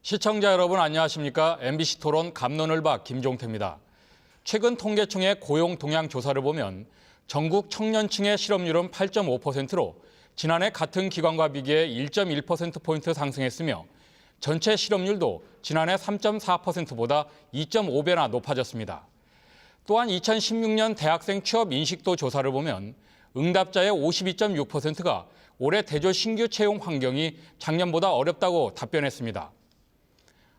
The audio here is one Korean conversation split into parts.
시청자 여러분 안녕하십니까? MBC 토론 갑론을 봐 김종태입니다. 최근 통계청의 고용 동향 조사를 보면 전국 청년층의 실업률은 8.5%로 지난해 같은 기간과 비교해 1.1%포인트 상승했으며 전체 실업률도 지난해 3.4%보다 2.5배나 높아졌습니다. 또한 2016년 대학생 취업 인식도 조사를 보면 응답자의 52.6%가 올해 대졸 신규 채용 환경이 작년보다 어렵다고 답변했습니다.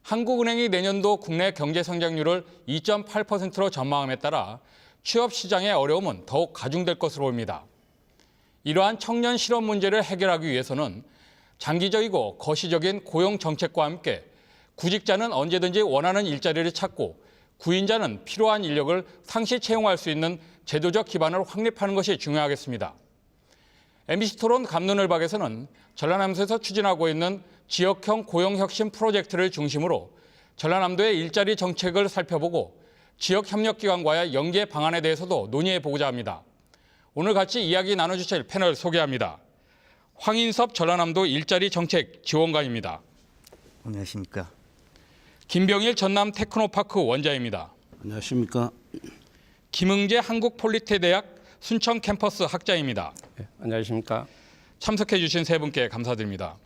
한국은행이 내년도 국내 경제 성장률을 2.8%로 전망함에 따라 취업 시장의 어려움은 더욱 가중될 것으로 보입니다. 이러한 청년 실업 문제를 해결하기 위해서는 장기적이고 거시적인 고용 정책과 함께 구직자는 언제든지 원하는 일자리를 찾고 구인자는 필요한 인력을 상시 채용할 수 있는 제도적 기반을 확립하는 것이 중요하겠습니다. MBC 토론 갑론을 박에서는 전라남도에서 추진하고 있는 지역형 고용혁신 프로젝트를 중심으로 전라남도의 일자리 정책을 살펴보고 지역협력기관과의 연계 방안에 대해서도 논의해보고자 합니다. 오늘 같이 이야기 나눠주실 패널 소개합니다. 황인섭 전라남도 일자리 정책 지원관입니다. 안녕하십니까. 김병일 전남 테크노파크 원장입니다. 안녕하십니까. 김응재 한국폴리테대학 순천 캠퍼스 학자입니다. 네, 안녕하십니까. 참석해 주신 세 분께 감사드립니다.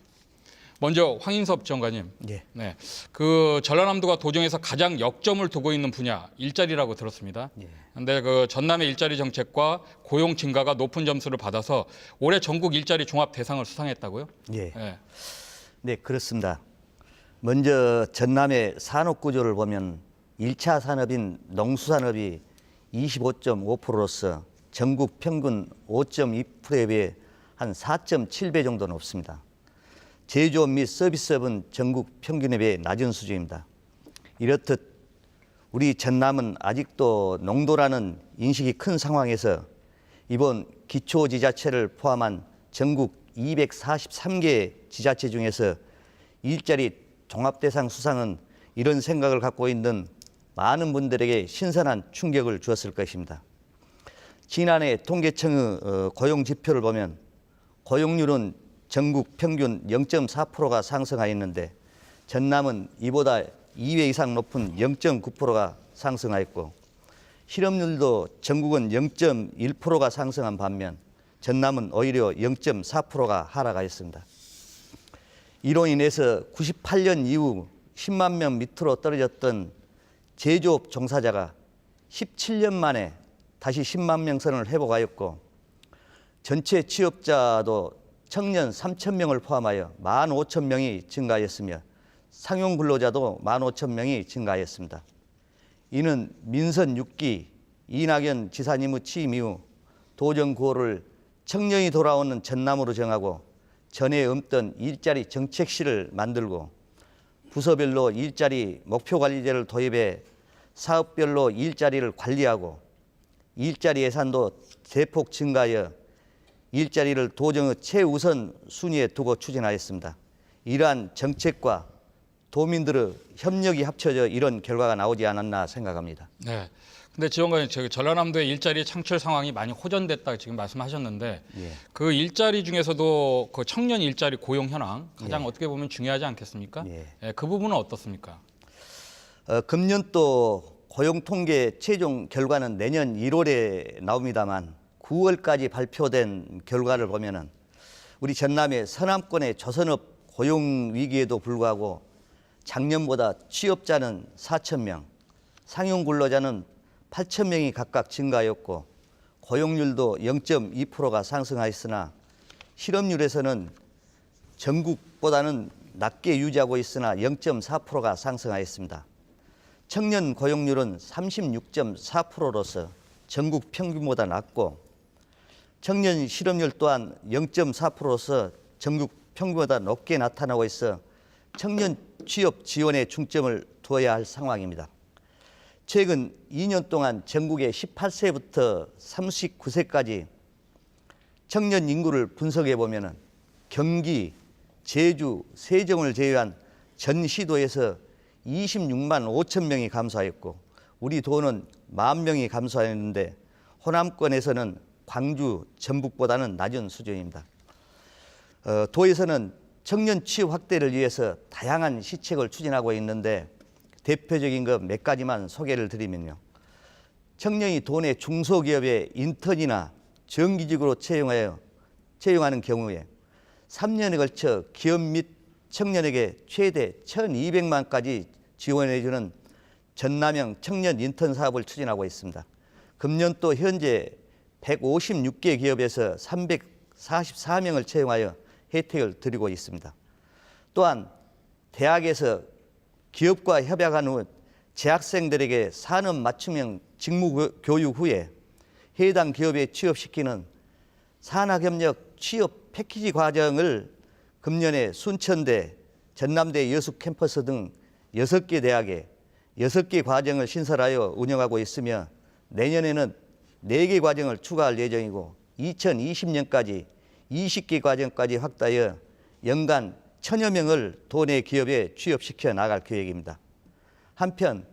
먼저 황인섭 지원관님. 예. 네. 그 전라남도가 도정에서 가장 역점을 두고 있는 분야 일자리라고 들었습니다. 그런데 그 전남의 일자리 정책과 고용 증가가 높은 점수를 받아서 올해 전국 일자리 종합 대상을 수상했다고요? 예. 네. 네, 그렇습니다. 먼저 전남의 산업 구조를 보면 1차 산업인 농수산업이 25.5%로서 전국 평균 5.2%에 비해 한 4.7배 정도 높습니다. 제조업 및 서비스업은 전국 평균에 비해 낮은 수준입니다. 이렇듯 우리 전남은 아직도 농도라는 인식이 큰 상황에서 이번 기초지자체를 포함한 전국 243개 지자체 중에서 일자리 종합대상 수상은 이런 생각을 갖고 있는 많은 분들에게 신선한 충격을 주었을 것입니다. 지난해 통계청의 고용 지표를 보면 고용률은 전국 평균 0.4%가 상승하였는데 전남은 이보다 2배 이상 높은 0.9%가 상승하였고 실업률도 전국은 0.1%가 상승한 반면 전남은 오히려 0.4%가 하락하였습니다. 이로 인해서 98년 이후 10만 명 밑으로 떨어졌던 제조업 종사자가 17년 만에 다시 10만 명 선을 회복하였고 전체 취업자도 청년 3,000명을 포함하여 15,000명이 증가하였으며 상용 근로자도 15,000명이 증가하였습니다. 이는 민선 6기 이낙연 지사님의 취임 이후 도정 구호를 청년이 돌아오는 전남으로 정하고 전에 없던 일자리 정책실을 만들고 부서별로 일자리 목표관리제를 도입해 사업별로 일자리를 관리하고 일자리 예산도 대폭 증가하여 일자리를 도정의 최우선 순위에 두고 추진하였습니다. 이러한 정책과 도민들의 협력이 합쳐져 이런 결과가 나오지 않았나 생각합니다. 네. 근데 지원관님, 저기 전라남도의 일자리 창출 상황이 많이 호전됐다 지금 말씀하셨는데 예. 그 일자리 중에서도 그 청년 일자리 고용 현황 가장 어떻게 보면 중요하지 않겠습니까? 예. 예, 그 부분은 어떻습니까? 금년도 고용통계 최종 결과는 내년 1월에 나옵니다만 9월까지 발표된 결과를 보면은 우리 전남의 서남권의 조선업 고용 위기에도 불구하고 작년보다 취업자는 4,000명, 상용 근로자는 8,000명이 각각 증가하였고 고용률도 0.2%가 상승하였으나 실업률에서는 전국보다는 낮게 유지하고 있으나 0.4%가 상승하였습니다. 청년 고용률은 36.4%로서 전국 평균보다 낮고 청년 실업률 또한 0.4%로서 전국 평균보다 높게 나타나고 있어 청년 취업 지원에 중점을 두어야 할 상황입니다. 최근 2년 동안 전국의 18세부터 39세까지 청년 인구를 분석해 보면 경기, 제주, 세종을 제외한 전 시도에서 26만 5천 명이 감소하였고 우리 도는 10,000명이 감소하였는데 호남권에서는 광주, 전북보다는 낮은 수준입니다. 도에서는 청년 취업 확대를 위해서 다양한 시책을 추진하고 있는데 대표적인 것 몇 가지만 소개를 드리면요. 청년이 도내 중소기업에 인턴이나 정기직으로 채용하는 경우에 3년에 걸쳐 기업 및 청년에게 최대 1,200만까지 지원해주는 전남형 청년 인턴 사업을 추진하고 있습니다. 금년도 현재 156개 기업에서 344명을 채용하여 혜택을 드리고 있습니다. 또한 대학에서 기업과 협약한 후 재학생들에게 산업 맞춤형 직무 교육 후에 해당 기업에 취업시키는 산학협력 취업 패키지 과정을 금년에 순천대, 전남대 여수 캠퍼스 등 6개 대학에 6개 과정을 신설하여 운영하고 있으며 내년에는 4개 과정을 추가할 예정이고 2020년까지 20개 과정까지 확대하여 연간 1,000여 명을 도내 기업에 취업시켜 나갈 계획입니다. 한편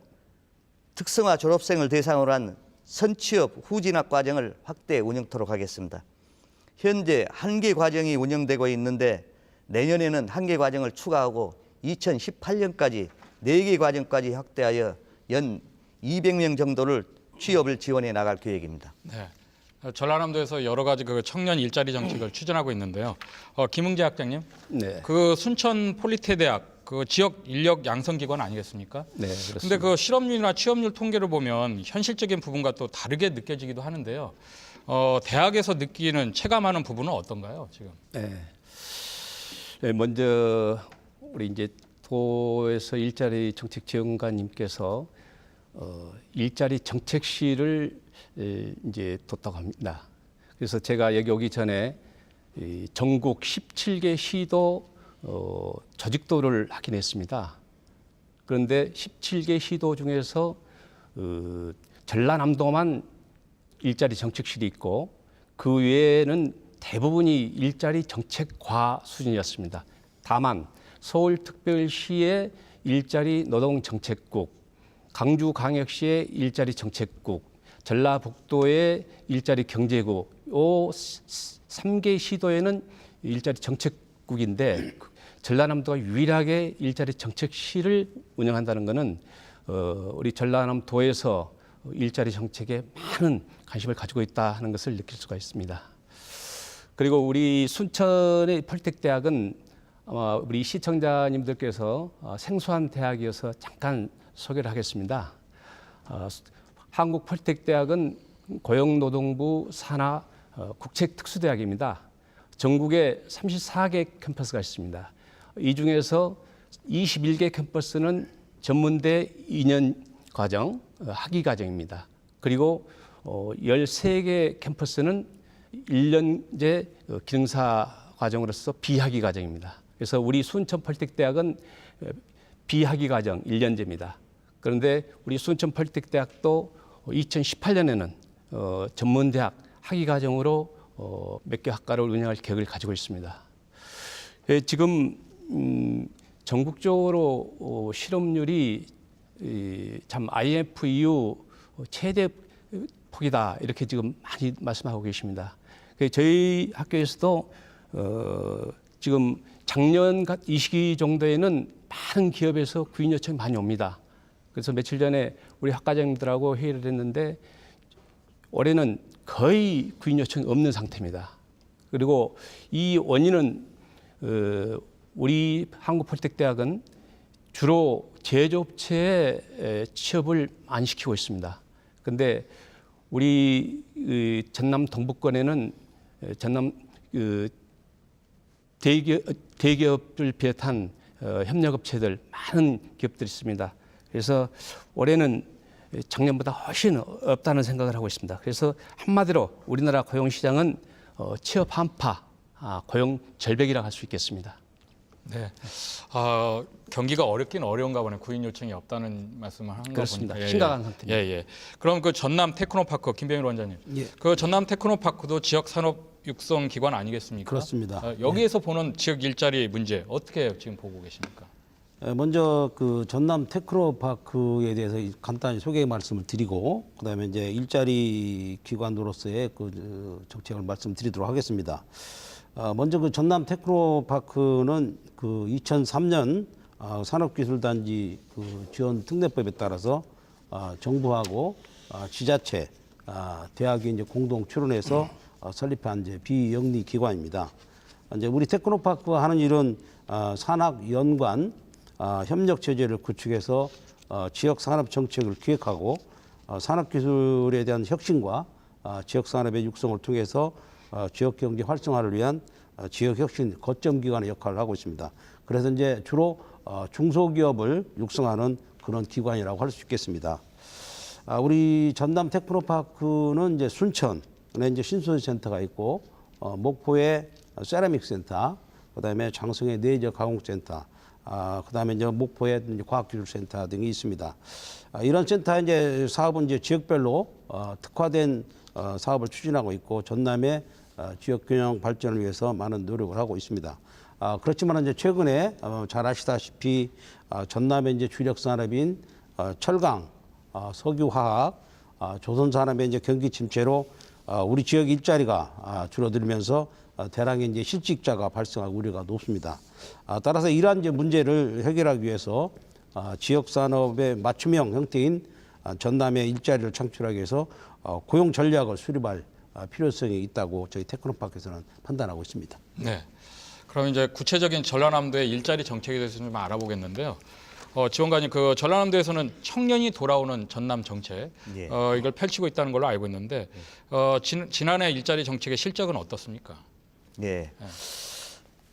특성화 졸업생을 대상으로 한 선취업 후진학 과정을 확대 운영토록 하겠습니다. 현재 1개 과정이 운영되고 있는데 내년에는 1개 과정을 추가하고 2018년까지 4개 과정까지 확대하여 연 200명 정도를 취업을 지원해 나갈 계획입니다. 네. 전라남도에서 여러 가지 그 청년 일자리 정책을 추진하고 있는데요. 김흥재 학장님, 네. 그 순천 폴리테대학 그 지역 인력 양성 기관 아니겠습니까? 네, 그렇습니다. 근데 그 실업률이나 취업률 통계를 보면 현실적인 부분과 또 다르게 느껴지기도 하는데요. 대학에서 느끼는 체감하는 부분은 어떤가요, 지금? 네. 네, 먼저 우리 이제 도에서 일자리 정책 지원관님께서 일자리 정책실을 이제 뒀다고 합니다. 그래서 제가 여기 오기 전에 전국 17개 시도 조직도를 확인했습니다. 그런데 17개 시도 중에서 전라남도만 일자리 정책실이 있고 그 외에는 대부분이 일자리 정책과 수준이었습니다. 다만 서울특별시의 일자리 노동정책국, 강주광역시의 일자리 정책국, 전라북도의 일자리 경제국, 이 3개 시도에는 일자리 정책국인데 전라남도가 유일하게 일자리 정책실을 운영한다는 것은 우리 전라남도에서 일자리 정책에 많은 관심을 가지고 있다 하는 것을 느낄 수가 있습니다. 그리고 우리 순천의 폴텍대학은 아마 우리 시청자님들께서 생소한 대학이어서 잠깐 소개를 하겠습니다. 한국폴텍대학은 고용노동부 산하 국책특수대학입니다. 전국에 34개 캠퍼스가 있습니다. 이 중에서 21개 캠퍼스는 전문대 2년 과정, 학위 과정입니다. 그리고 13개 캠퍼스는 1년제 기능사 과정으로서 비학위 과정입니다. 그래서 우리 순천폴텍대학은 비학위 과정 1년제입니다. 그런데 우리 순천폴텍대학도 2018년에는 전문대학 학위 과정으로 몇 개 학과를 운영할 계획을 가지고 있습니다. 지금 전국적으로 실업률이 참 IMF 이후 최대 폭이다 이렇게 지금 많이 말씀하고 계십니다. 저희 학교에서도 지금 작년 이 시기 정도에는 많은 기업에서 구인 요청이 많이 옵니다. 그래서 며칠 전에 우리 학과장님들하고 회의를 했는데 올해는 거의 구인 요청이 없는 상태입니다. 그리고 이 원인은 우리 한국폴텍대학은 주로 제조업체에 취업을 많이 시키고 있습니다. 그런데 우리 전남 동부권에는 전남 대기업을 비롯한 협력업체들 많은 기업들이 있습니다. 그래서 올해는 작년보다 훨씬 없다는 생각을 하고 있습니다. 그래서 한마디로 우리나라 고용시장은 취업 한파, 고용 절벽이라고 할 수 있겠습니다. 네, 경기가 어렵긴 어려운가 보네. 구인 요청이 없다는 말씀을 한 거 보니까. 그렇습니다. 심각한 상태입니다. 예. 그럼 그 전남 테크노파크 김병일 원장님, 예. 그 전남 테크노파크도 지역 산업 육성 기관 아니겠습니까? 그렇습니다. 여기에서 보는 지역 일자리 문제 어떻게 지금 보고 계십니까? 먼저 그 전남 테크노파크에 대해서 간단히 소개 말씀을 드리고 그다음에 이제 일자리 기관으로서의 그 정책을 말씀드리도록 하겠습니다. 먼저 그 전남 테크노파크는 그 2003년 산업기술단지 그 지원 특례법에 따라서 정부하고 지자체, 대학이 이제 공동 출원해서 설립한 이제 비영리 기관입니다. 이제 우리 테크노파크가 하는 일은 산학 연관 협력 체제를 구축해서 지역 산업 정책을 기획하고 산업기술에 대한 혁신과 지역 산업의 육성을 통해서 지역 경제 활성화를 위한 지역 혁신 거점 기관의 역할을 하고 있습니다. 그래서 이제 주로 중소기업을 육성하는 그런 기관이라고 할 수 있겠습니다. 우리 전남 테크노파크는 이제 순천에 이제 신소재센터가 있고 목포에 세라믹 센터, 그다음에 장성에 내재 가공센터, 그다음에 이제 목포에 이제 과학기술센터 등이 있습니다. 이런 센터의 이제 사업은 이제 지역별로 특화된 사업을 추진하고 있고 전남의 지역 균형 발전을 위해서 많은 노력을 하고 있습니다. 그렇지만 이제 최근에 잘 아시다시피 전남의 이제 주력 산업인 철강, 석유화학, 조선산업의 이제 경기 침체로 우리 지역 일자리가 줄어들면서 대량의 이제 실직자가 발생할 우려가 높습니다. 따라서 이러한 이제 문제를 해결하기 위해서 지역 산업의 맞춤형 형태인 전남의 일자리를 창출하기 위해서 고용 전략을 수립할 필요성이 있다고 저희 테크노파크에서는 판단하고 있습니다. 네. 그럼 이제 구체적인 전라남도의 일자리 정책에 대해서 좀 알아보겠는데요. 지원관님, 그 전라남도에서는 청년이 돌아오는 전남 정책 예. 이걸 펼치고 있다는 걸로 알고 있는데 지난해 일자리 정책의 실적은 어떻습니까? 예.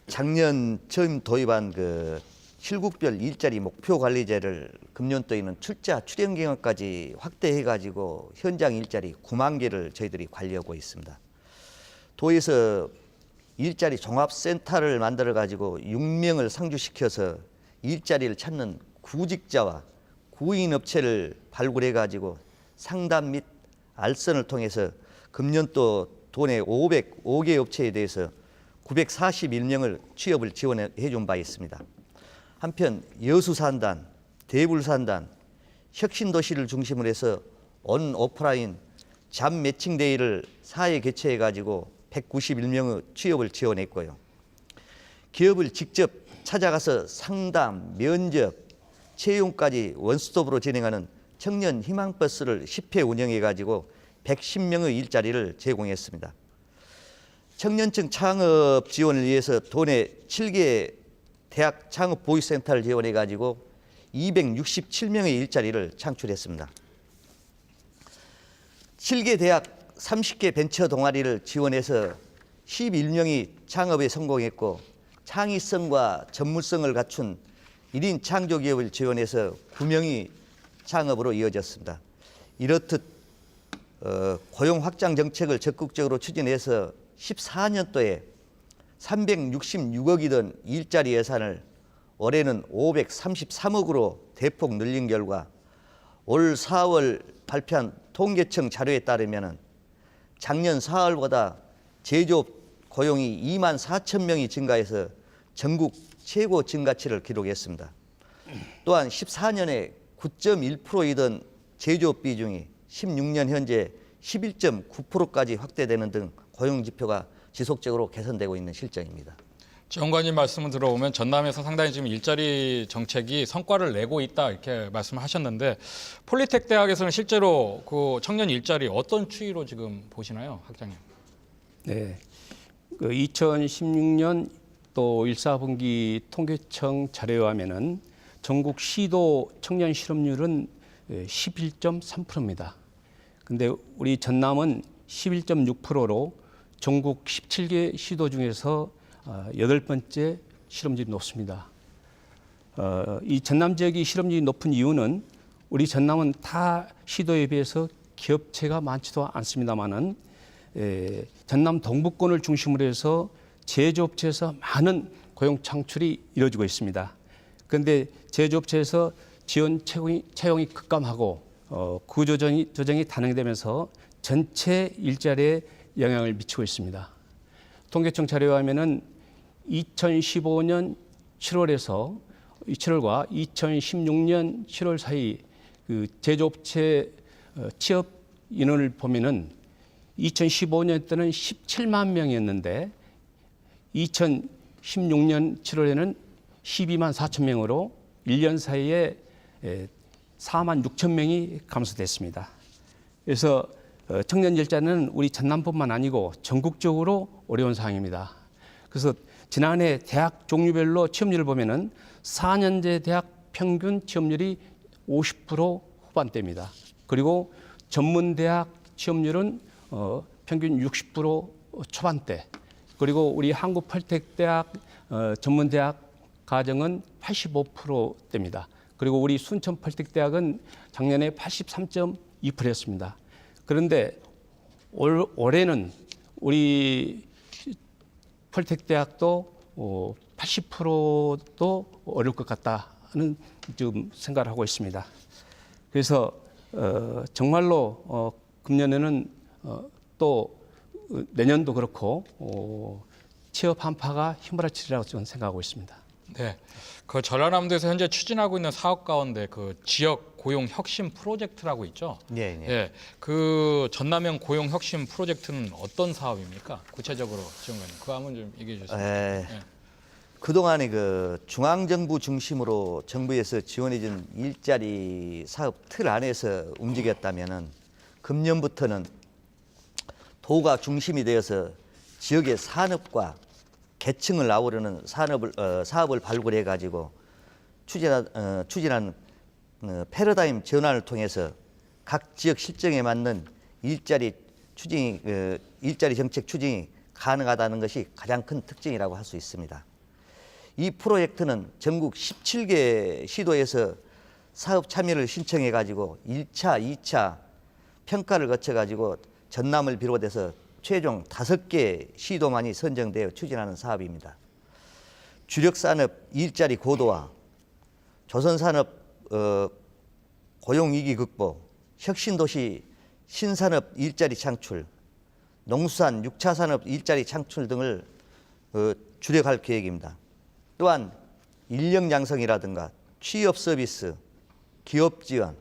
작년 처음 도입한 그 실국별 일자리 목표 관리제를 금년도에는 출자 출연 경험까지 확대해 가지고 현장 일자리 9만 개를 저희들이 관리하고 있습니다. 도에서 일자리 종합센터를 만들어 가지고 6명을 상주시켜서 일자리를 찾는 구직자와 구인 업체를 발굴해 가지고 상담 및 알선을 통해서 금년도 도내 505개 업체에 대해서 941명을 취업을 지원해 준 바 있습니다. 한편 여수산단, 대불산단, 혁신도시를 중심으로 해서 온 오프라인 잡 매칭 데이를 4회 개최해 가지고 191명의 취업을 지원했고요. 기업을 직접 찾아가서 상담, 면접, 채용까지 원스톱으로 진행하는 청년 희망버스를 10회 운영해 가지고 110명의 일자리를 제공했습니다. 청년층 창업 지원을 위해서 도내 7개 대학 창업 보유센터를 지원해 가지고 267명의 일자리를 창출했습니다. 7개 대학 30개 벤처 동아리를 지원해서 11명이 창업에 성공했고 창의성과 전문성을 갖춘 1인 창조기업을 지원해서 9명이 창업으로 이어졌습니다. 이렇듯 고용 확장 정책을 적극적으로 추진해서 14년도에 366억이던 일자리 예산을 올해는 533억으로 대폭 늘린 결과 올 4월 발표한 통계청 자료에 따르면 작년 4월보다 제조업 고용이 2만 4천 명이 증가해서 전국 최고 증가치를 기록했습니다. 또한 14년에 9.1%이던 제조업 비중이 16년 현재 11.9%까지 확대되는 등 고용 지표가 지속적으로 개선되고 있는 실정입니다. 지원관님 말씀을 들어보면 전남에서 상당히 지금 일자리 정책이 성과를 내고 있다 이렇게 말씀하셨는데 폴리텍 대학에서는 실제로 그 청년 일자리 어떤 추이로 지금 보시나요, 학장님? 네, 그 2016년 또 1사분기 통계청 자료에 의하면은 전국 시도 청년 실업률은 11.3%입니다. 근데 우리 전남은 11.6%로 전국 17개 시도 중에서 8번째 실업률이 높습니다. 이 전남 지역이 실업률이 높은 이유는 우리 전남은 타 시도에 비해서 기업체가 많지도 않습니다만은 전남 동부권을 중심으로 해서 제조업체에서 많은 고용 창출이 이루어지고 있습니다. 그런데 제조업체에서 지원 채용이 급감하고 구조조정이 단행되면서 전체 일자리에 영향을 미치고 있습니다. 통계청 자료에 의하면은 2015년 7월과 2016년 7월 사이 그 제조업체 취업 인원을 보면은 2015년 때는 17만 명이었는데 2016년 7월에는 12만 4천 명으로 1년 사이에 4만 6천 명이 감소됐습니다. 그래서 청년 일자리는 우리 전남뿐만 아니고 전국적으로 어려운 상황입니다. 그래서 지난해 대학 종류별로 취업률을 보면은 4년제 대학 평균 취업률이 50% 후반대입니다. 그리고 전문대학 취업률은 평균 60% 초반대. 그리고 우리 한국펄텍대학 전문대학 과정은 85%대입니다. 그리고 우리 순천펄텍대학은 작년에 83.2%였습니다. 그런데 올해는 우리 펄텍대학도 80%도 어려울 것 같다는 지금 생각을 하고 있습니다. 그래서 정말로 금년에는 또 내년도 그렇고 취업 한파가 휘몰아치리라고 저는 생각하고 있습니다. 네, 그 전라남도에서 현재 추진하고 있는 사업 가운데 그 지역 고용 혁신 프로젝트라고 있죠. 예, 예. 예, 그 전남형 고용 혁신 프로젝트는 어떤 사업입니까? 구체적으로 지원관님, 그거 한번 좀 얘기해 주세요. 예. 그동안에 그 중앙정부 중심으로 정부에서 지원해준 일자리 사업 틀 안에서 움직였다면은 금년부터는 도가 중심이 되어서 지역의 산업과 계층을 아우르는 사업을 발굴해 가지고 추진한 패러다임 전환을 통해서 각 지역 실정에 맞는 일자리 정책 추진이 가능하다는 것이 가장 큰 특징이라고 할 수 있습니다. 이 프로젝트는 전국 17개 시도에서 사업 참여를 신청해 가지고 1차, 2차 평가를 거쳐 가지고 전남을 비롯해서 최종 5개 시도만이 선정되어 추진하는 사업입니다. 주력산업 일자리 고도화, 조선산업 고용위기 극복, 혁신도시 신산업 일자리 창출, 농수산 6차 산업 일자리 창출 등을 주력할 계획입니다. 또한 인력 양성이라든가 취업 서비스, 기업 지원,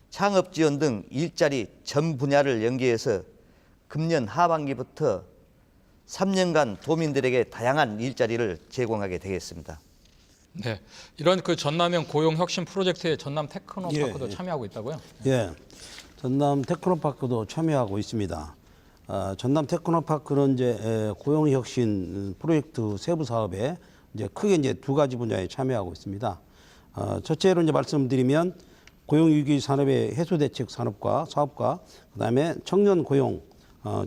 창업 지원 등 일자리 전 분야를 연계해서 금년 하반기부터 3년간 도민들에게 다양한 일자리를 제공하게 되겠습니다. 네, 이런 그 전남형 고용 혁신 프로젝트에 전남 테크노파크도 참여하고 있다고요? 예, 전남 테크노파크도 참여하고 있습니다. 전남 테크노파크는 이제 고용혁신 프로젝트 세부 사업에 이제 크게 이제 두 가지 분야에 참여하고 있습니다. 첫째로 이제 말씀드리면 고용위기 산업의 해소대책 산업과 사업과 그다음에 청년 고용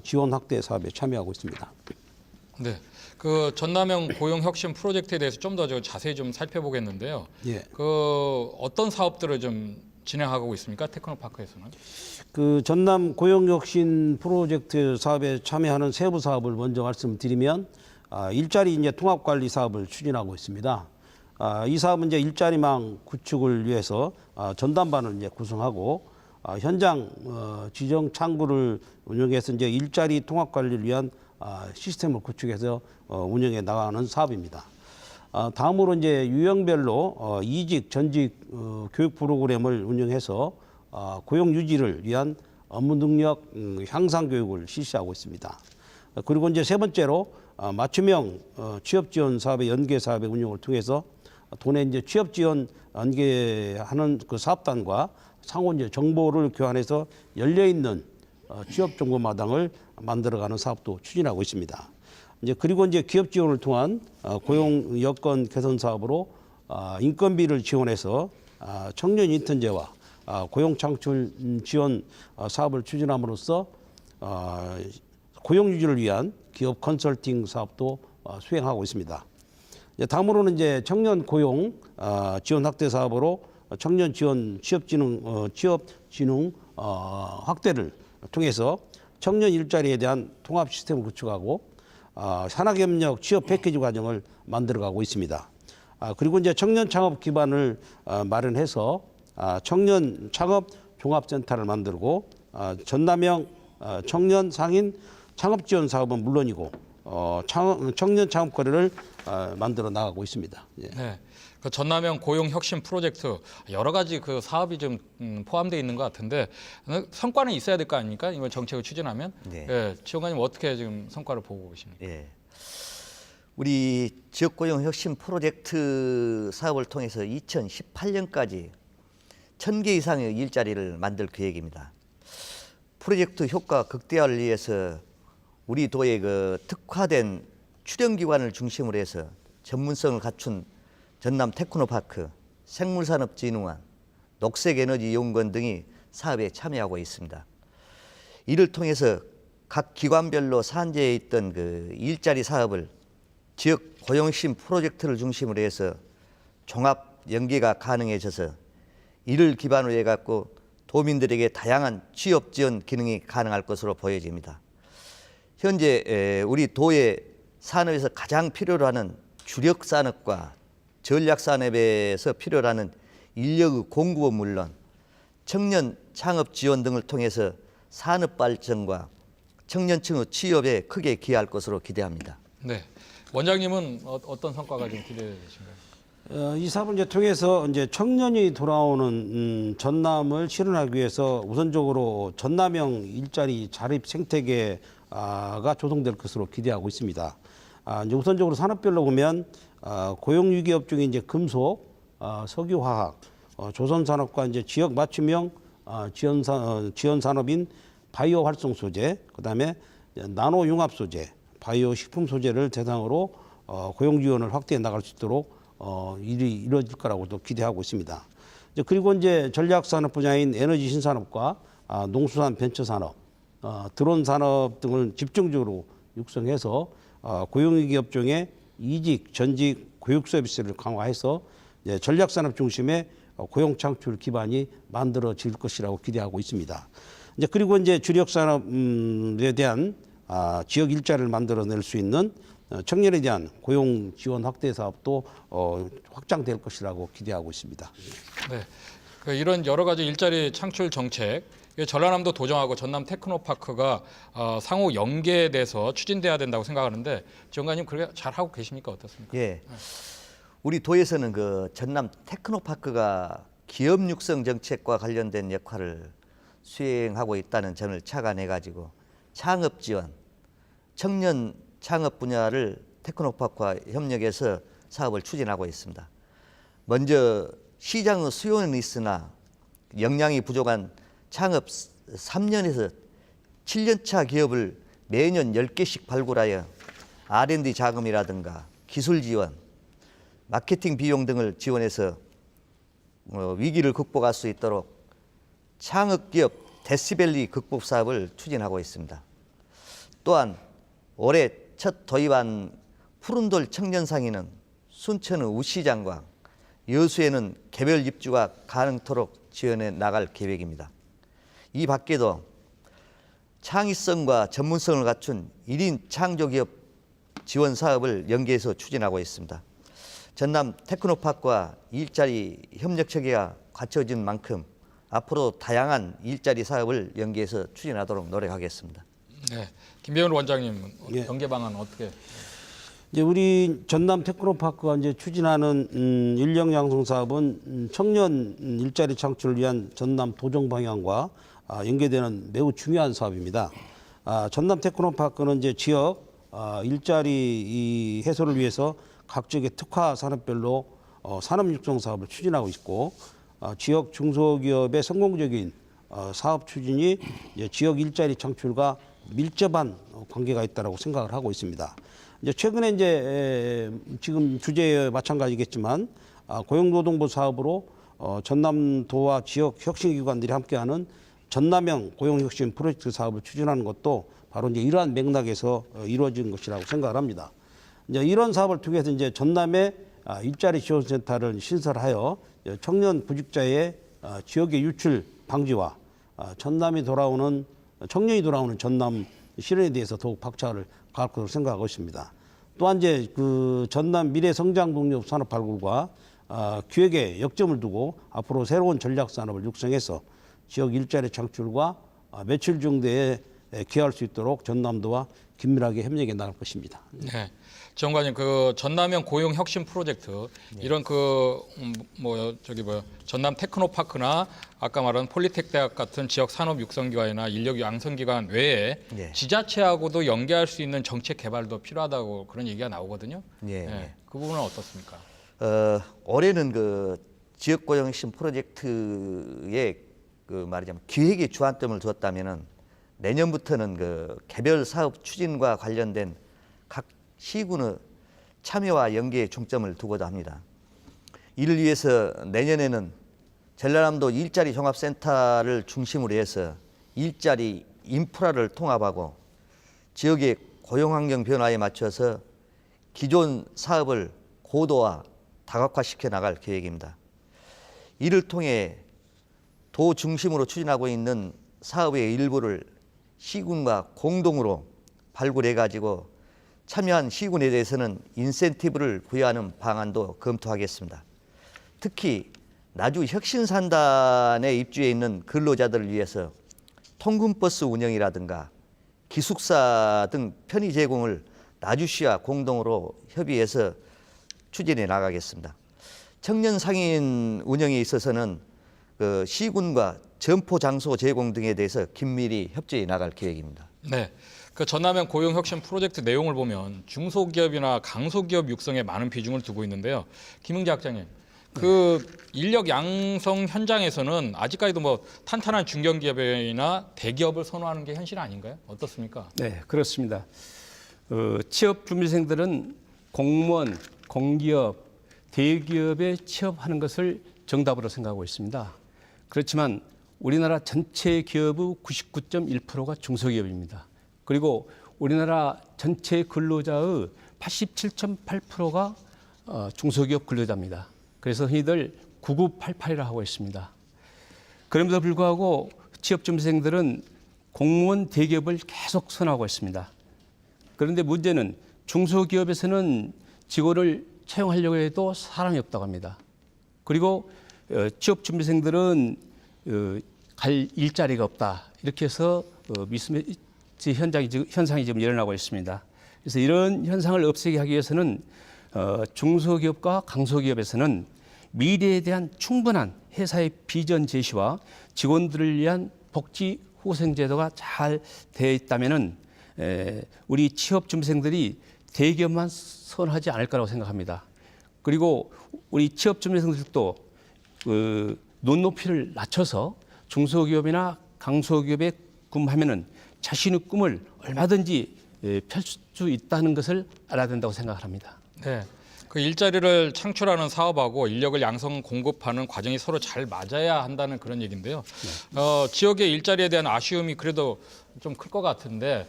지원 확대 사업에 참여하고 있습니다. 네, 그 전남형 고용 혁신 프로젝트에 대해서 좀 더 자세히 좀 살펴보겠는데요. 예. 그 어떤 사업들을 좀 진행하고 있습니까? 테크노파크에서는? 그 전남 고용혁신 프로젝트 사업에 참여하는 세부 사업을 먼저 말씀드리면 일자리 이제 통합관리 사업을 추진하고 있습니다. 이 사업은 이제 일자리망 구축을 위해서 전담반을 이제 구성하고 현장 지정 창구를 운영해서 이제 일자리 통합 관리를 위한 시스템을 구축해서 운영해 나가는 사업입니다. 다음으로 이제 유형별로 이직, 전직 교육 프로그램을 운영해서 고용 유지를 위한 업무 능력 향상 교육을 실시하고 있습니다. 그리고 이제 세 번째로 맞춤형 취업 지원 사업의 연계 사업의 운영을 통해서 도내 이제 취업 지원 연계하는 그 사업단과 상호 이제 정보를 교환해서 열려 있는 취업 정보 마당을 만들어가는 사업도 추진하고 있습니다. 이제 그리고 이제 기업 지원을 통한 고용 여건 개선 사업으로 인건비를 지원해서 청년 인턴제와 고용 창출 지원 사업을 추진함으로써 고용 유지를 위한 기업 컨설팅 사업도 수행하고 있습니다. 다음으로는 이제 청년 고용 지원 확대 사업으로 청년 지원 취업 진흥 확대를 통해서 청년 일자리에 대한 통합 시스템을 구축하고 산학협력 취업 패키지 과정을 만들어가고 있습니다. 그리고 이제 청년 창업 기반을 마련해서 청년 창업 종합센터를 만들고 전남형 청년 상인 창업 지원 사업은 물론이고 청년 창업 거래를 만들어 나가고 있습니다. 예. 네, 그 전남형 고용 혁신 프로젝트 여러 가지 그 사업이 좀 포함되어 있는 것 같은데 성과는 있어야 될 거 아닙니까? 이번 정책을 추진하면. 네. 예, 지원관님 어떻게 지금 성과를 보고 계십니까? 예. 우리 지역고용 혁신 프로젝트 사업을 통해서 2018년까지 1,000개 이상의 일자리를 만들 계획입니다. 프로젝트 효과 극대화를 위해서 우리 도의 그 특화된 출연기관을 중심으로 해서 전문성을 갖춘 전남 테크노파크, 생물산업진흥원, 녹색에너지연구원 등이 사업에 참여하고 있습니다. 이를 통해서 각 기관별로 산재해 있던 그 일자리 사업을 지역 고용신 프로젝트를 중심으로 해서 종합 연계가 가능해져서 이를 기반으로 해갖고 도민들에게 다양한 취업 지원 기능이 가능할 것으로 보여집니다. 현재 우리 도의 산업에서 가장 필요로 하는 주력 산업과 전략 산업에서 필요로 하는 인력의 공급은 물론 청년 창업 지원 등을 통해서 산업 발전과 청년층의 취업에 크게 기여할 것으로 기대합니다. 네. 원장님은 어떤 성과가 좀 기대되신가요? 이 사업을 이제 통해서 이제 청년이 돌아오는 전남을 실현하기 위해서 우선적으로 전남형 일자리 자립 생태계가 조성될 것으로 기대하고 있습니다. 이제 우선적으로 산업별로 보면 고용 위기업 중에 이제 금속, 석유화학, 조선산업과 이제 지역 맞춤형 지원 산업인 바이오 활성 소재, 그다음에 나노 융합 소재, 바이오 식품 소재를 대상으로 고용 지원을 확대해 나갈 수 있도록 일이 이루어질 거라고도 기대하고 있습니다. 그리고 이제 전략 산업 분야인 에너지 신산업과 농수산 벤처 산업, 드론 산업 등을 집중적으로 육성해서 고용위기 업종의 이직, 전직, 교육 서비스를 강화해서 전략 산업 중심의 고용 창출 기반이 만들어질 것이라고 기대하고 있습니다. 그리고 이제 주력 산업에 대한 지역 일자리를 만들어낼 수 있는 청년에 대한 고용 지원 확대 사업도 확장될 것이라고 기대하고 있습니다. 네, 이런 여러 가지 일자리 창출 정책, 전라남도 도정하고 전남 테크노파크가 상호 연계돼서 추진돼야 된다고 생각하는데 지원관님 그렇게 잘 하고 계십니까? 어떻습니까? 예, 우리 도에서는 그 전남 테크노파크가 기업 육성 정책과 관련된 역할을 수행하고 있다는 점을 착안해가지고 창업 지원, 청년 창업 분야를 테크노파크와 협력해서 사업을 추진하고 있습니다. 먼저 시장의 수요는 있으나 역량이 부족한 창업 3년에서 7년차 기업을 매년 10개씩 발굴하여 R&D 자금이라든가 기술 지원, 마케팅 비용 등을 지원해서 위기를 극복할 수 있도록 창업기업 데시벨리 극복 사업을 추진하고 있습니다. 또한 올해 첫 도입한 푸른돌 청년상인은 순천의 우시장과 여수에는 개별 입주가 가능토록 지원해 나갈 계획입니다. 이 밖에도 창의성과 전문성을 갖춘 1인 창조기업 지원 사업을 연계해서 추진하고 있습니다. 전남 테크노파크와 일자리 협력 체계가 갖춰진 만큼 앞으로 다양한 일자리 사업을 연계해서 추진하도록 노력하겠습니다. 네, 김배훈 원장님 예. 연계 방안 어떻게? 이제 우리 전남 테크노파크가 이제 추진하는 인력 양성 사업은 청년 일자리 창출을 위한 전남 도정 방향과 연계되는 매우 중요한 사업입니다. 전남 테크노파크는 이제 지역 일자리 해소를 위해서 각 지역의 특화 산업별로 산업 육성 사업을 추진하고 있고 지역 중소기업의 성공적인 사업 추진이 지역 일자리 창출과 밀접한 관계가 있다고 생각을 하고 있습니다. 이제 최근에 이제 지금 주제에 마찬가지겠지만 고용노동부 사업으로 전남도와 지역 혁신기관들이 함께하는 전남형 고용혁신 프로젝트 사업을 추진하는 것도 바로 이제 이러한 맥락에서 이루어진 것이라고 생각을 합니다. 이제 이런 사업을 통해서 이제 전남의 일자리 지원센터를 신설하여 청년 구직자의 지역의 유출 방지와 청년이 돌아오는 전남 실현에 대해서 더욱 박차를 가할 것으로 생각하고 있습니다. 또한 이제 그 전남 미래 성장 동력 산업 발굴과 기획에 역점을 두고 앞으로 새로운 전략 산업을 육성해서 지역 일자리 창출과 매출 증대에 기여할 수 있도록 전남도와 긴밀하게 협력해 나갈 것입니다. 네. 정관님, 그 전남형 고용 혁신 프로젝트 이런 전남 테크노파크나 아까 말한 폴리텍 대학 같은 지역 산업 육성기관이나 인력 양성기관 외에 예. 지자체하고도 연계할 수 있는 정책 개발도 필요하다고 그런 얘기가 나오거든요. 예. 예, 그 부분은 어떻습니까? 올해는 그 지역 고용 혁신 프로젝트에 그 말하자면 기획에 주안점을 두었다면은 내년부터는 그 개별 사업 추진과 관련된 각 시군의 참여와 연계에 중점을 두고자 합니다. 이를 위해서 내년에는 전라남도 일자리 종합센터를 중심으로 해서 일자리 인프라를 통합하고 지역의 고용환경 변화에 맞춰서 기존 사업을 고도화, 다각화시켜 나갈 계획입니다. 이를 통해 도 중심으로 추진하고 있는 사업의 일부를 시군과 공동으로 발굴해 가지고 참여한 시군에 대해서는 인센티브를 부여하는 방안도 검토하겠습니다. 특히 나주 혁신산단에 입주해 있는 근로자들을 위해서 통근버스 운영이라든가 기숙사 등 편의 제공을 나주시와 공동으로 협의해서 추진해 나가겠습니다. 청년 상인 운영에 있어서는 그 시군과 점포 장소 제공 등에 대해서 긴밀히 협조해 나갈 계획입니다. 네. 그 전남형 고용 혁신 프로젝트 내용을 보면 중소기업이나 강소기업 육성에 많은 비중을 두고 있는데요. 김흥재 학장님, 그 인력 양성 현장에서는 아직까지도 뭐 탄탄한 중견기업이나 대기업을 선호하는 게 현실 아닌가요? 어떻습니까? 네, 그렇습니다. 취업 준비생들은 공무원, 공기업, 대기업에 취업하는 것을 정답으로 생각하고 있습니다. 그렇지만 우리나라 전체 기업의 99.1%가 중소기업입니다. 그리고 우리나라 전체 근로자의 87.8%가 중소기업 근로자입니다. 그래서 흔히들 9988이라고 하고 있습니다. 그럼에도 불구하고 취업준비생들은 공무원 대기업을 계속 선호하고 있습니다. 그런데 문제는 중소기업에서는 직원을 채용하려고 해도 사람이 없다고 합니다. 그리고 취업준비생들은 갈 일자리가 없다. 이렇게 해서 미스매치 현상이 지금 일어나고 있습니다. 그래서 이런 현상을 없애게 하기 위해서는 중소기업과 강소기업에서는 미래에 대한 충분한 회사의 비전 제시와 직원들을 위한 복지 후생 제도가 잘 되어 있다면은 우리 취업 준비생들이 대기업만 선호하지 않을 거라고 생각합니다. 그리고 우리 취업 준비생들도 눈높이를 낮춰서 중소기업이나 강소기업에 근무하면은 자신의 꿈을 얼마든지 펼 수 있다는 것을 알아야 된다고 생각합니다. 네. 그 일자리를 창출하는 사업하고 인력을 양성 공급하는 과정이 서로 잘 맞아야 한다는 그런 얘기인데요. 지역의 일자리에 대한 아쉬움이 그래도 좀 클 것 같은데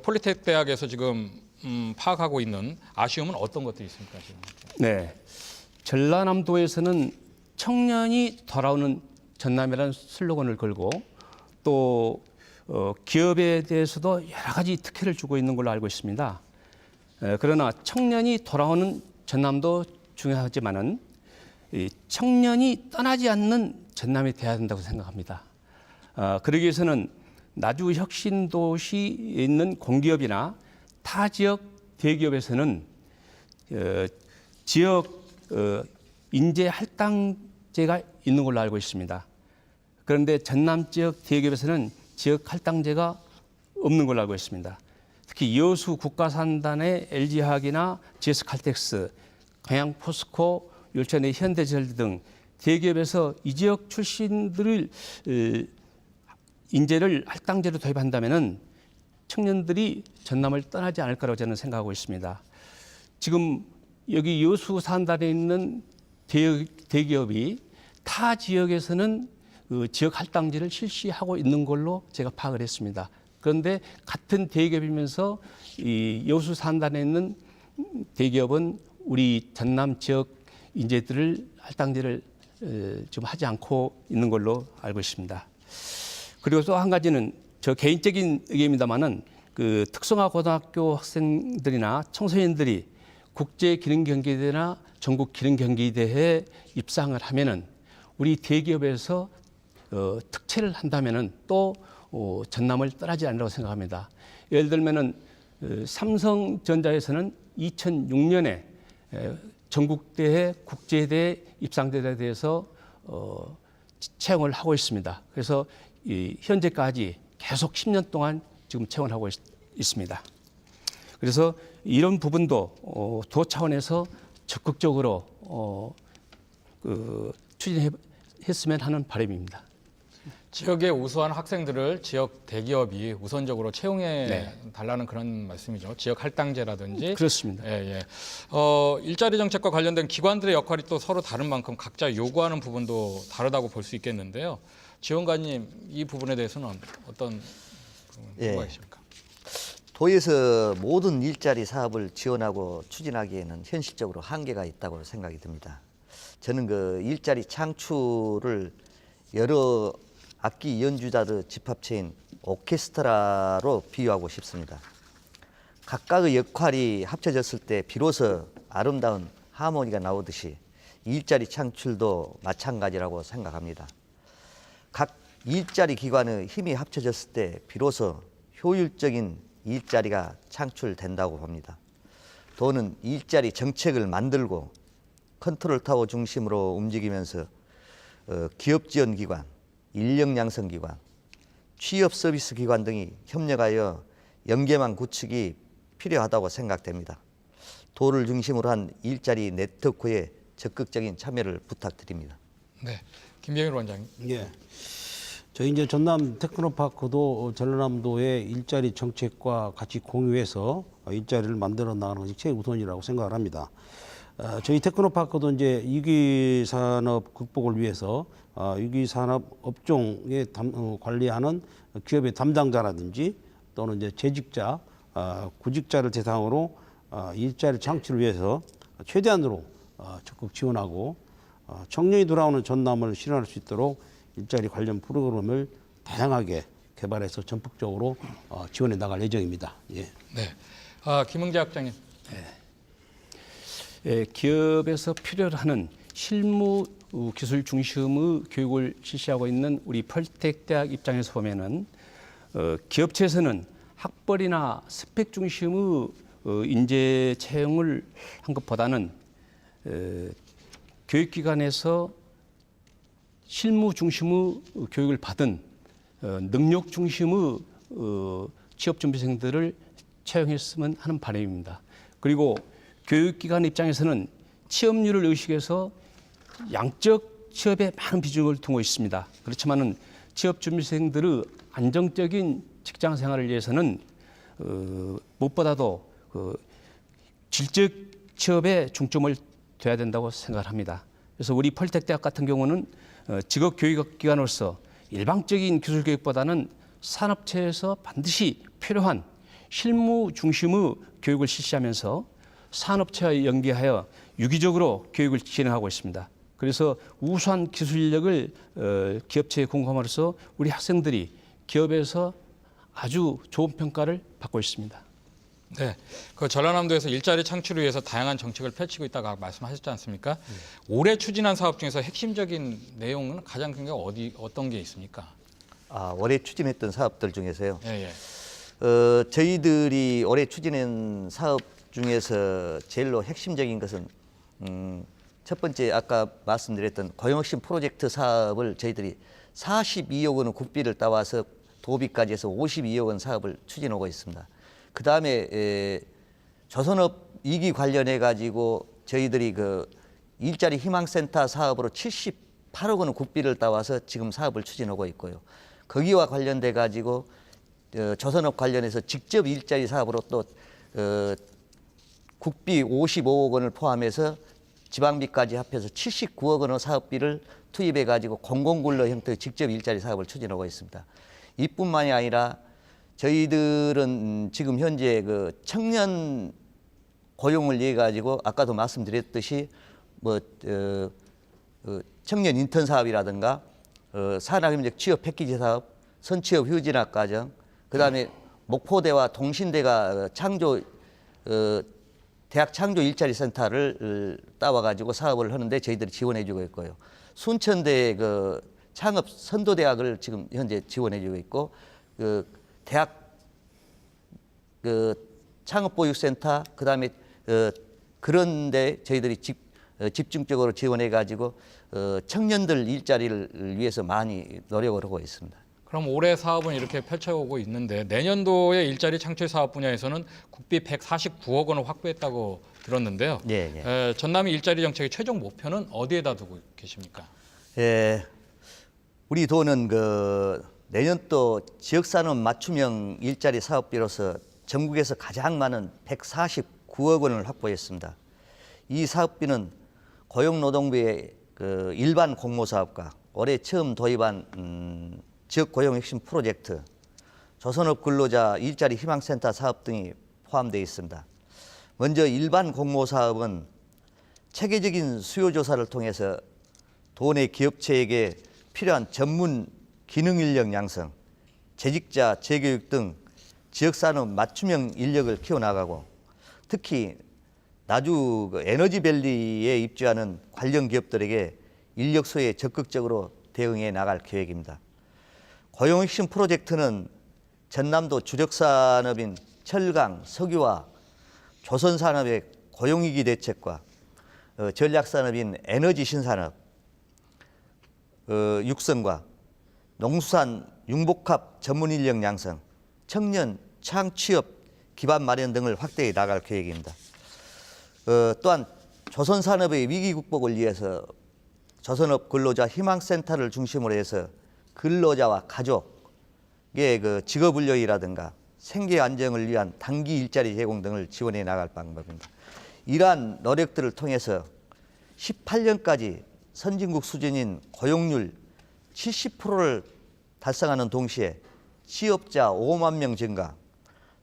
폴리텍 대학에서 지금 파악하고 있는 아쉬움은 어떤 것들이 있습니까? 지금? 네, 전라남도에서는 청년이 돌아오는 전남이라는 슬로건을 걸고 또 기업에 대해서도 여러 가지 특혜를 주고 있는 걸로 알고 있습니다. 그러나 청년이 돌아오는 전남도 중요하지만은 청년이 떠나지 않는 전남이 돼야 된다고 생각합니다. 그러기 위해서는 나주 혁신도시에 있는 공기업이나 타 지역 대기업에서는 지역 인재 할당제가 있는 걸로 알고 있습니다. 그런데 전남 지역 대기업에서는 지역 할당제가 없는 걸로 알고 있습니다. 특히 여수 국가산단의 LG화학이나 GS칼텍스, 광양포스코, 열천의 현대제철 등 대기업에서 이 지역 출신들을 인재를 할당제로 도입한다면은 청년들이 전남을 떠나지 않을 거라고 저는 생각하고 있습니다. 지금 여기 여수 산단에 있는 대기업이 타 지역에서는 지역 할당제를 실시하고 있는 걸로 제가 파악을 했습니다. 그런데 같은 대기업이면서 이 여수 산단에 있는 대기업은 우리 전남 지역 인재들을 할당제를 좀 하지 않고 있는 걸로 알고 있습니다. 그리고 또 한 가지는 저 개인적인 의견입니다만은 그 특성화 고등학교 학생들이나 청소년들이 국제 기능 경기대나 전국 기능 경기대회에 입상을 하면은 우리 대기업에서 특채를 한다면은 또 전남을 떠나지 않으라고 생각합니다. 예를 들면은 삼성전자에서는 2006년에 전국대회, 국제대회 입상대회에 대해서 채용을 하고 있습니다. 그래서 현재까지 계속 10년 동안 지금 채용을 하고 있습니다. 그래서 이런 부분도 도 차원에서 적극적으로 추진했으면 하는 바람입니다. 지역에 우수한 학생들을 지역 대기업이 우선적으로 채용해 달라는 그런 말씀이죠. 지역 할당제라든지. 그렇습니다. 예, 예. 일자리 정책과 관련된 기관들의 역할이 또 서로 다른 만큼 각자 요구하는 부분도 다르다고 볼 수 있겠는데요. 지원관님, 이 부분에 대해서는 어떤 생각이 계십니까? 도에서 모든 일자리 사업을 지원하고 추진하기에는 현실적으로 한계가 있다고 생각이 듭니다. 저는 그 일자리 창출을 여러 악기 연주자들 집합체인 오케스트라로 비유하고 싶습니다. 각각의 역할이 합쳐졌을 때 비로소 아름다운 하모니가 나오듯이 일자리 창출도 마찬가지라고 생각합니다. 각 일자리 기관의 힘이 합쳐졌을 때 비로소 효율적인 일자리가 창출된다고 봅니다. 도는 일자리 정책을 만들고 컨트롤타워 중심으로 움직이면서 기업 지원 기관, 인력 양성 기관, 취업 서비스 기관 등이 협력하여 연계망 구축이 필요하다고 생각됩니다. 도를 중심으로 한 일자리 네트워크에 적극적인 참여를 부탁드립니다. 네, 김병일 원장님. 예. 저희 이제 전남 테크노파크도 전라남도의 일자리 정책과 같이 공유해서 일자리를 만들어 나가는 것이 최우선이라고 생각을 합니다. 저희 테크노파크도 이제 유기 산업 극복을 위해서 유기 산업 업종에 관리하는 기업의 담당자라든지 또는 이제 재직자, 구직자를 대상으로 일자리 창출을 위해서 최대한으로 적극 지원하고 청년이 돌아오는 전남을 실현할 수 있도록 일자리 관련 프로그램을 다양하게 개발해서 전폭적으로 지원해 나갈 예정입니다. 예. 네, 김흥재 학장님. 기업에서 필요로 하는 실무 기술 중심의 교육을 실시하고 있는 우리 펄텍대학 입장에서 보면은 기업체에서는 학벌이나 스펙 중심의 인재 채용을 한 것보다는 교육기관에서 실무 중심의 교육을 받은 능력 중심의 취업준비생들을 채용했으면 하는 바람입니다. 그리고 교육기관 입장에서는 취업률을 의식해서 양적 취업에 많은 비중을 두고 있습니다. 그렇지만은 취업준비생들의 안정적인 직장 생활을 위해서는 무엇보다도 질적 취업에 중점을 둬야 된다고 생각합니다. 그래서 우리 펄텍대학 같은 경우는 직업교육기관으로서 일방적인 기술교육보다는 산업체에서 반드시 필요한 실무 중심의 교육을 실시하면서 산업체와 연계하여 유기적으로 교육을 진행하고 있습니다. 그래서 우수한 기술력을 기업체에 공감으로써 우리 학생들이 기업에서 아주 좋은 평가를 받고 있습니다. 네, 그 전라남도에서 일자리 창출을 위해서 다양한 정책을 펼치고 있다고 말씀하셨지 않습니까? 올해 추진한 사업 중에서 핵심적인 내용은 가장 큰 게 어떤 게 있습니까? 올해 추진했던 사업들 중에서요. 예. 저희들이 올해 추진한 사업 중에서 제일로 핵심적인 것은 첫 번째 아까 말씀드렸던 고용혁신 프로젝트 사업을 저희들이 42억 원의 국비를 따와서 도비까지 해서 52억 원 사업을 추진하고 있습니다. 그 다음에 조선업 2기 관련해 가지고 저희들이 그 일자리 희망센터 사업으로 78억 원의 국비를 따와서 지금 사업을 추진하고 있고요. 거기와 관련돼 가지고 조선업 관련해서 직접 일자리 사업으로 또 국비 55억 원을 포함해서 지방비까지 합해서 79억 원의 사업비를 투입해 가지고 공공근로 형태의 직접 일자리 사업을 추진하고 있습니다. 이뿐만이 아니라 저희들은 지금 현재 그 청년 고용을 위해 가지고 아까도 말씀드렸듯이 청년 인턴 사업이라든가 산학협력 취업 패키지 사업, 선취업 휴진학 과정, 그다음에 목포대와 동신대가 대학 창조 일자리 센터를 따와 가지고 사업을 하는데 저희들이 지원해주고 있고요. 순천대 그 창업 선도대학을 지금 현재 지원해주고 있고 대학 창업보육센터, 그다음에 그런데 저희들이 집중적으로 지원해 가지고 청년들 일자리를 위해서 많이 노력을 하고 있습니다. 그럼 올해 사업은 이렇게 펼쳐오고 있는데 내년도의 일자리 창출 사업 분야에서는 국비 149억 원을 확보했다고 들었는데요. 예. 전남의 일자리 정책의 최종 목표는 어디에다 두고 계십니까? 예, 우리 도는 내년도 지역산업 맞춤형 일자리 사업비로서 전국에서 가장 많은 149억 원을 확보했습니다. 이 사업비는 고용노동부의 일반 공모사업과 올해 처음 도입한 지역 고용 핵심 프로젝트, 조선업 근로자 일자리 희망센터 사업 등이 포함되어 있습니다. 먼저 일반 공모사업은 체계적인 수요 조사를 통해서 도내 기업체에게 필요한 전문 기능 인력 양성, 재직자 재교육 등 지역산업 맞춤형 인력을 키워나가고 특히 나주 에너지밸리에 입주하는 관련 기업들에게 인력 수요에 적극적으로 대응해 나갈 계획입니다. 고용핵심 프로젝트는 전남도 주력산업인 철강, 석유와 조선산업의 고용위기 대책과 전략산업인 에너지 신산업 육성과 농수산 융복합 전문 인력 양성, 청년 창취업 기반 마련 등을 확대해 나갈 계획입니다. 또한 조선산업의 위기 극복을 위해서 조선업 근로자 희망센터를 중심으로 해서 근로자와 가족의 직업훈련이라든가 생계 안정을 위한 단기 일자리 제공 등을 지원해 나갈 방법입니다. 이러한 노력들을 통해서 18년까지 선진국 수준인 고용률 70%를 달성하는 동시에 취업자 5만 명 증가,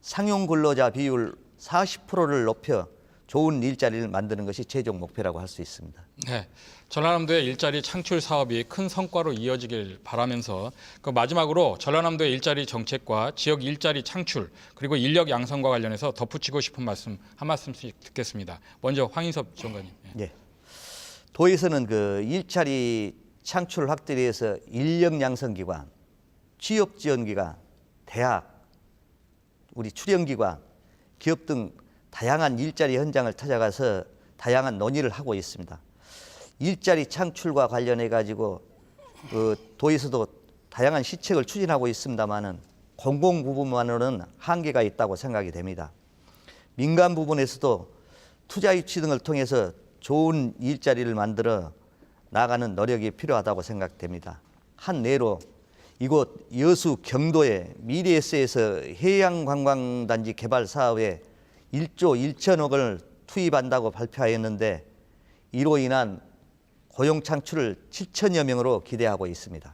상용 근로자 비율 40%를 높여 좋은 일자리를 만드는 것이 최종 목표라고 할 수 있습니다. 네, 전라남도의 일자리 창출 사업이 큰 성과로 이어지길 바라면서 마지막으로 전라남도의 일자리 정책과 지역 일자리 창출 그리고 인력 양성과 관련해서 덧붙이고 싶은 말씀 한 말씀씩 듣겠습니다. 먼저 황인섭 지원관님. 네. 도에서는 일자리 창출 확대를 위해서 인력 양성기관, 취업지원기관, 대학, 우리 출연기관, 기업 등 다양한 일자리 현장을 찾아가서 다양한 논의를 하고 있습니다. 일자리 창출과 관련해 가지고 도에서도 다양한 시책을 추진하고 있습니다만은 공공 부분만으로는 한계가 있다고 생각이 됩니다. 민간 부분에서도 투자 유치 등을 통해서 좋은 일자리를 만들어 나가는 노력이 필요하다고 생각됩니다. 한 예로 이곳 여수 경도의 미래에스에서 해양관광단지 개발 사업에 1조 1천억 원을 투입한다고 발표하였는데 이로 인한 고용 창출을 7천여 명으로 기대하고 있습니다.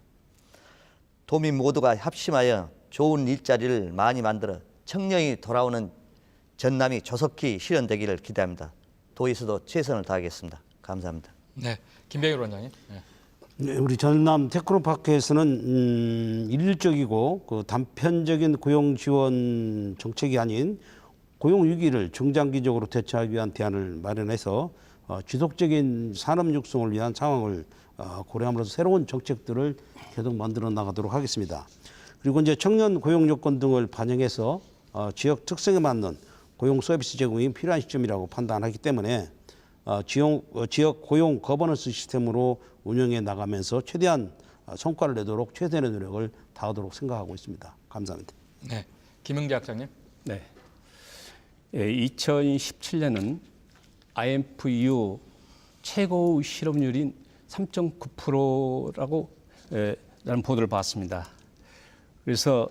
도민 모두가 합심하여 좋은 일자리를 많이 만들어 청년이 돌아오는 전남이 조속히 실현되기를 기대합니다. 도에서도 최선을 다하겠습니다. 감사합니다. 네, 김병일 원장님. 네. 네, 우리 전남 테크노파크에서는 일률적이고 단편적인 고용 지원 정책이 아닌 고용 위기를 중장기적으로 대처하기 위한 대안을 마련해서 지속적인 산업 육성을 위한 상황을 고려함으로써 새로운 정책들을 계속 만들어 나가도록 하겠습니다. 그리고 이제 청년 고용 요건 등을 반영해서 지역 특성에 맞는 고용 서비스 제공이 필요한 시점이라고 판단하기 때문에 지역 고용 거버넌스 시스템으로 운영해 나가면서 최대한 성과를 내도록 최선의 노력을 다하도록 생각하고 있습니다. 감사합니다. 네, 김흥재 학장님. 네. 2017년은 IMF 이후 최고 실업률인 3.9%라고 라는 보도를 봤습니다. 그래서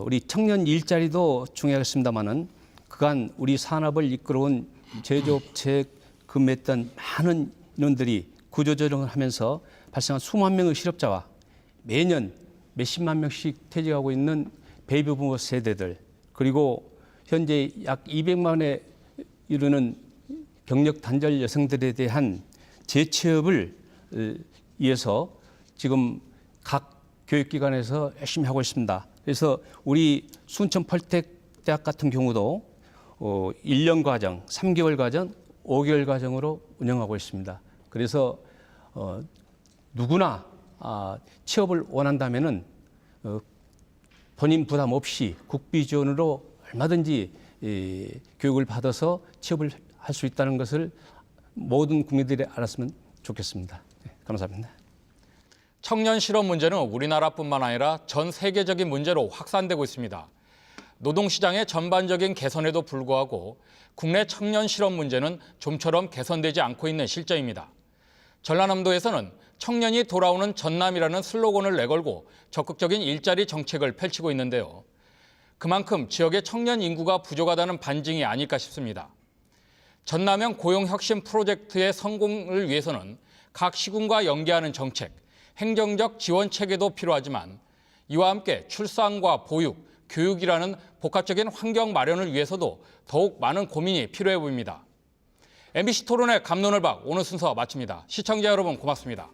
우리 청년 일자리도 중요하겠습니다만은 그간 우리 산업을 이끌어온 제조업체에 근무했던 많은 인원들이 구조조정을 하면서 발생한 수만 명의 실업자와 매년 몇십만 명씩 퇴직하고 있는 베이비 부모 세대들 그리고 현재 약 200만에 이르는 경력 단절 여성들에 대한 재취업을 위해서 지금 각 교육기관에서 열심히 하고 있습니다. 그래서 우리 순천 펄텍대학 같은 경우도 1년 과정, 3개월 과정, 5개월 과정으로 운영하고 있습니다. 그래서 누구나 취업을 원한다면은 본인 부담 없이 국비 지원으로 얼마든지 이 교육을 받아서 취업을 할 수 있다는 것을 모든 국민들이 알았으면 좋겠습니다. 네, 감사합니다. 청년 실업 문제는 우리나라뿐만 아니라 전 세계적인 문제로 확산되고 있습니다. 노동시장의 전반적인 개선에도 불구하고 국내 청년 실업 문제는 좀처럼 개선되지 않고 있는 실정입니다. 전라남도에서는 청년이 돌아오는 전남이라는 슬로건을 내걸고 적극적인 일자리 정책을 펼치고 있는데요. 그만큼 지역의 청년 인구가 부족하다는 반증이 아닐까 싶습니다. 전남형 고용혁신 프로젝트의 성공을 위해서는 각 시군과 연계하는 정책, 행정적 지원 체계도 필요하지만 이와 함께 출산과 보육, 교육이라는 복합적인 환경 마련을 위해서도 더욱 많은 고민이 필요해 보입니다. MBC 토론의 갑론을박 오늘 순서 마칩니다. 시청자 여러분 고맙습니다.